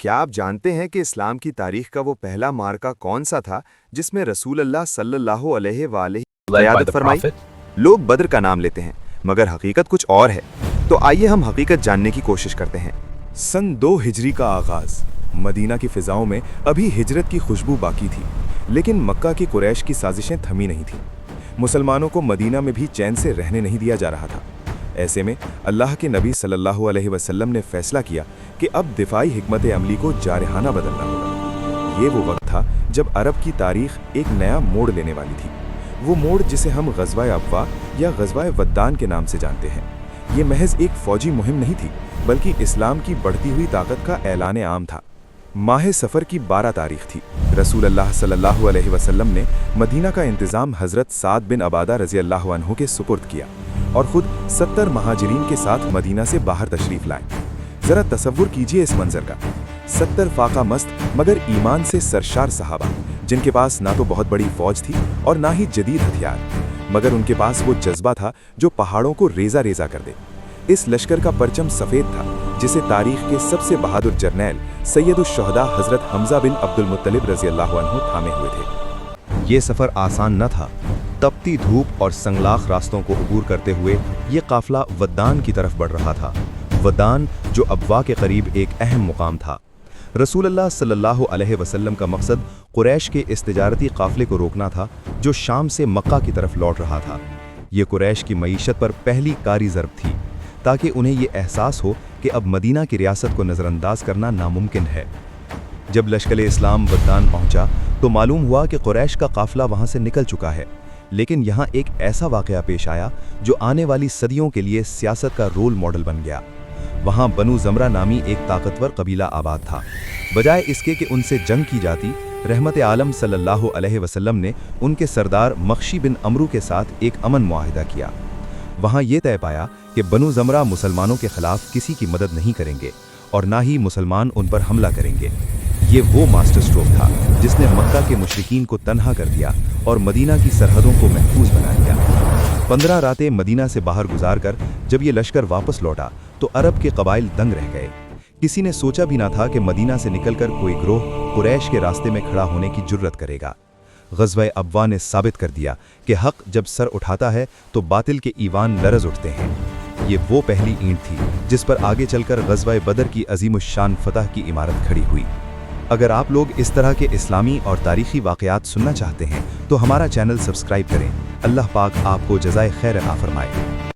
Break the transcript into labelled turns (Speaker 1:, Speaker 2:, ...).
Speaker 1: کیا آپ جانتے ہیں کہ اسلام کی تاریخ کا وہ پہلا معرکہ کون سا تھا جس میں رسول اللہ صلی اللہ علیہ وآلہ قیادت فرمائی؟ لوگ بدر کا نام لیتے ہیں مگر حقیقت کچھ اور ہے، تو آئیے ہم حقیقت جاننے کی کوشش کرتے ہیں۔
Speaker 2: سن 2 ہجری کا آغاز۔ مدینہ کی فضاؤں میں ابھی ہجرت کی خوشبو باقی تھی، لیکن مکہ کی قریش کی سازشیں تھمی نہیں تھیں۔ مسلمانوں کو مدینہ میں بھی چین سے رہنے نہیں دیا جا رہا تھا۔ ایسے میں اللہ کے نبی صلی اللہ علیہ وسلم نے فیصلہ کیا کہ اب دفاعی حکمت عملی کو جارحانہ بدلنا ہوگا۔ یہ وہ وقت تھا جب عرب کی تاریخ ایک نیا موڑ لینے والی تھی، وہ موڑ جسے ہم غزوہ ابوا یا غزوہ ودان کے نام سے جانتے ہیں۔ یہ محض ایک فوجی مہم نہیں تھی، بلکہ اسلام کی بڑھتی ہوئی طاقت کا اعلان عام تھا۔ ماہ سفر کی 12 تاریخ تھی۔ رسول اللہ صلی اللہ علیہ وسلم نے مدینہ کا انتظام حضرت سعد بن عبادہ رضی اللہ عنہ کے سپرد کیا اور خود 70 مہاجرین کے ساتھ مدینہ سے باہر تشریف لائے۔ ذرا تصور کیجئے اس منظر کا، 70 فاقہ مست مگر ایمان سے سرشار صحابہ، جن کے پاس نہ تو بہت بڑی فوج تھی اور نہ ہی جدید ہتھیار، مگر ان کے پاس وہ جذبہ تھا جو پہاڑوں کو ریزہ ریزہ کر دے۔ اس لشکر کا پرچم سفید تھا جسے تاریخ کے سب سے بہادر جرنیل سید الشہداء حضرت حمزہ بن عبد المطلب رضی اللہ عنہ تھامے ہوئے تھے۔
Speaker 3: یہ سفر آسان نہ تھا۔ تپتی دھوپ اور سنگلاخ راستوں کو عبور کرتے ہوئے یہ قافلہ ودان کی طرف بڑھ رہا تھا۔ ودان جو ابوا کے قریب ایک اہم مقام تھا۔ رسول اللہ صلی اللہ علیہ وسلم کا مقصد قریش کے اس تجارتی قافلے کو روکنا تھا جو شام سے مکہ کی طرف لوٹ رہا تھا۔ یہ قریش کی معیشت پر پہلی کاری ضرب تھی، تاکہ انہیں یہ احساس ہو کہ اب مدینہ کی ریاست کو نظر انداز کرنا ناممکن ہے۔ جب لشکر اسلام ودان پہنچا تو معلوم ہوا کہ قریش کا قافلہ وہاں سے نکل چکا ہے، لیکن یہاں ایک ایسا واقعہ پیش آیا جو آنے والی صدیوں کے لیے سیاست کا رول ماڈل بن گیا۔ وہاں بنو زمرہ نامی ایک طاقتور قبیلہ آباد تھا۔ بجائے اس کے کہ ان سے جنگ کی جاتی، رحمت عالم صلی اللہ علیہ وسلم نے ان کے سردار مخشی بن عمرو کے ساتھ ایک امن معاہدہ کیا۔ وہاں یہ طے پایا کہ بنو زمرہ مسلمانوں کے خلاف کسی کی مدد نہیں کریں گے اور نہ ہی مسلمان ان پر حملہ کریں گے۔ یہ وہ ماسٹر سٹروک تھا جس نے مکہ کے مشرکین کو تنہا کر دیا اور مدینہ کی سرحدوں کو محفوظ بنا دیا۔ 15 راتیں مدینہ سے باہر گزار کر جب یہ لشکر واپس لوٹا تو عرب کے قبائل دنگ رہ گئے۔ کسی نے سوچا بھی نہ تھا کہ مدینہ سے نکل کر کوئی گروہ قریش کے راستے میں کھڑا ہونے کی جرت کرے گا۔ غزوہ ابوا نے ثابت کر دیا کہ حق جب سر اٹھاتا ہے تو باطل کے ایوان لرز اٹھتے ہیں۔ یہ وہ پہلی اینٹ تھی جس پر آگے چل کر غزوہ بدر کی عظیم الشان فتح کی عمارت کھڑی ہوئی۔ اگر آپ لوگ اس طرح کے اسلامی اور تاریخی واقعات سننا چاہتے ہیں تو ہمارا چینل سبسکرائب کریں۔ اللہ پاک آپ کو جزائے خیر عطا فرمائے۔